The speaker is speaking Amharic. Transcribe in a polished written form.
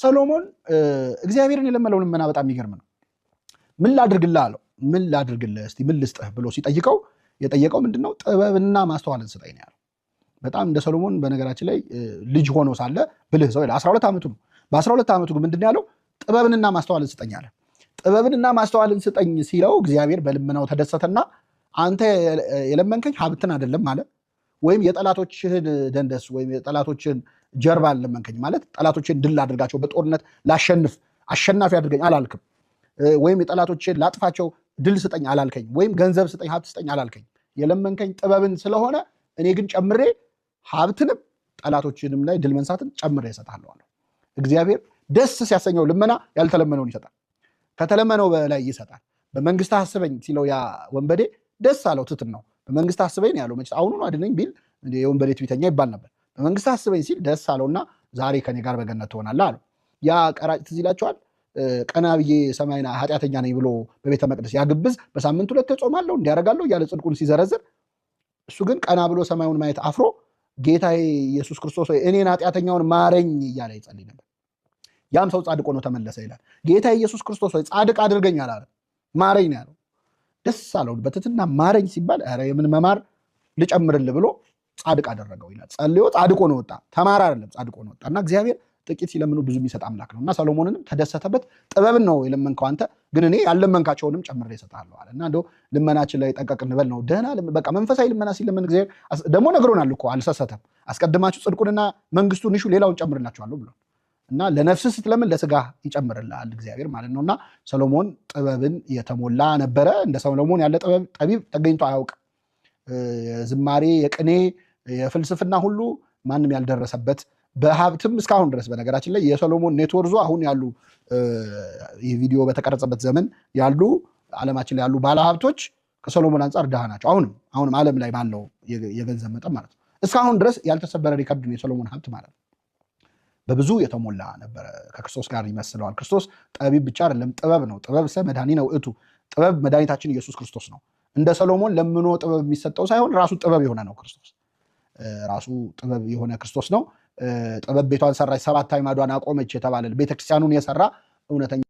ሰሎሞን እግዚአብሔርን የለመነው ልመና በጣም የሚገርም ነው። ምን ላድርግልህ አለው። ምን ላድርግልህ እስቲ ምን ልስጥህ ብሎ ሲጠይቀው የጠየቀው ምንድነው? ጥበብና ማስተዋልን ስጠኝ ነው ያለው። በጣም እንደ ሰሎሞን በነገራችን ላይ ልጅ ሆኖ ሳለ ብልህ ሰው 12 ዓመቱ ነው። በ12 ዓመቱ ግን ምንድን ያለው? ጥበብንና ማስተዋልን ስጠኝ አለ። ጥበብንና ማስተዋልን ስጠኝ ሲለው እግዚአብሔር በልመናው ተደሰተና አንተ የለመንከኝ ሀብትን አይደለም አለ፣ ወይም የጠላቶችህን ደንደስ ወይም የጠላቶችህን ጀርባ ለመንከኝ ማለት ጠላቶችን ድል አድርጋቸው በጦርነት ላሸንፍ አሸናፊ አድርገኝ አላልክም። ወይም የጠላቶችን ላጥፋቸው ድል ስጠኝ አላልከኝ። ወይም ገንዘብ ስጠኝ ሀብት ስጠኝ አላልከኝ። የለመንከኝ ጥበብን ስለሆነ እኔ ግን ጨምሬ ሀብትንም ጠላቶችንም ላይ ድል መንሳትን ጨምሬ እሰጥሃለሁ አለ። እግዚአብሔር ደስ ሲያሰኘው ልመና ያልተለመነውን ይሰጣል፣ ከተለመነው በላይ ይሰጣል። በመንግስት አስበኝ ሲለው ያ ወንበዴ ደስ አለው። ትትን ነው በመንግስት አስበኝ ያለው። መቼስ አሁኑኑ አድነኝ ቢል የወንበዴ ትዕቢተኛ ይባል ነበር። በመንግስት አስበኝ ሲል ደስ አለውና ዛሬ ከኔ ጋር በገነት ትሆናለህ አለው። ያ ቀራጭ ትዝ ይላቸዋል። ቀና ብዬ ሰማይና ኃጢአተኛ ነኝ ብሎ በቤተ መቅደስ ያግብዝ በሳምንት 2 ጾማለሁ እንዲያደርጋለሁ እያለ ጽድቁን ሲዘረዝር፣ እሱ ግን ቀና ብሎ ሰማዩን ማየት አፍሮ ጌታዬ ኢየሱስ ክርስቶስ እኔን ኃጢአተኛውን ማረኝ እያለ ይጸልይ ነበር። ያም ሰው ጻድቅ ሆኖ ተመለሰ ይላል። ጌታ ኢየሱስ ክርስቶስ ሆይ ጻድቅ አድርገኝ አላለ፣ ማረኝ ነው ያለው። ደስ አለው በትትና ማረኝ ሲባል ኧረ የምን መማር ልጨምርልህ ብሎ ጻድቅ አደረገው ይላል። ጸልዮ ጻድቅ ሆኖ ወጣ። ተማራ አይደለም ጻድቅ ሆኖ ወጣ። እና እግዚአብሔር ጥቂት ሲለምኑ ብዙ የሚሰጥ አምላክ ነው። እና ሰሎሞንንም ተደሰተበት። ጥበብን ነው የለመንከው አንተ፣ ግን እኔ ያለመንካቸውንም ጨምሬ እሰጥሃለሁ አለ። እና እንደው ልመናችን ላይ ጠንቀቅ እንበል ነው። ደህና በቃ መንፈሳዊ ልመና ሲለመን እግዚአብሔር ደግሞ ነግሮናል እኮ አልሰሰተም። አስቀድማችሁ ጽድቁንና መንግስቱን እሹ ሌላውን ጨምርላችኋለሁ ብሎ እና ለነፍስ ስትለምን ለስጋ ይጨምርልሃል እግዚአብሔር ማለት ነው። እና ሰሎሞን ጥበብን የተሞላ ነበረ። እንደ ሰሎሞን ያለ ጠቢብ ተገኝቶ አያውቅም። የዝማሬ የቅኔ የፍልስፍና ሁሉ ማንም ያልደረሰበት በሀብትም እስካሁን ድረስ በነገራችን ላይ የሰሎሞን ኔትወርዙ አሁን ያሉ ይህ ቪዲዮ በተቀረጸበት ዘመን ያሉ ዓለማችን ላይ ያሉ ባለሀብቶች ከሰሎሞን አንጻር ድሃ ናቸው። አሁንም ዓለም ላይ ባለው የገንዘብ መጠን ማለት ነው። እስካሁን ድረስ ያልተሰበረ ሪከርድ ነው የሰሎሞን ሀብት ማለት ነው። በብዙ የተሞላ ነበረ። ከክርስቶስ ጋር ይመስለዋል። ክርስቶስ ጠቢብ ብቻ አይደለም፣ ጥበብ ነው። ጥበብ ሰ መድኃኒነ ውእቱ፣ ጥበብ መድኃኒታችን ኢየሱስ ክርስቶስ ነው። እንደ ሰሎሞን ለምኖ ጥበብ የሚሰጠው ሳይሆን ራሱ ጥበብ የሆነ ነው ክርስቶስ። ራሱ ጥበብ የሆነ ክርስቶስ ነው። ጥበብ ቤቷን ሰራች፣ 7 አዕማዷን አቆመች የተባለ ቤተክርስቲያኑን የሰራ እውነተኛ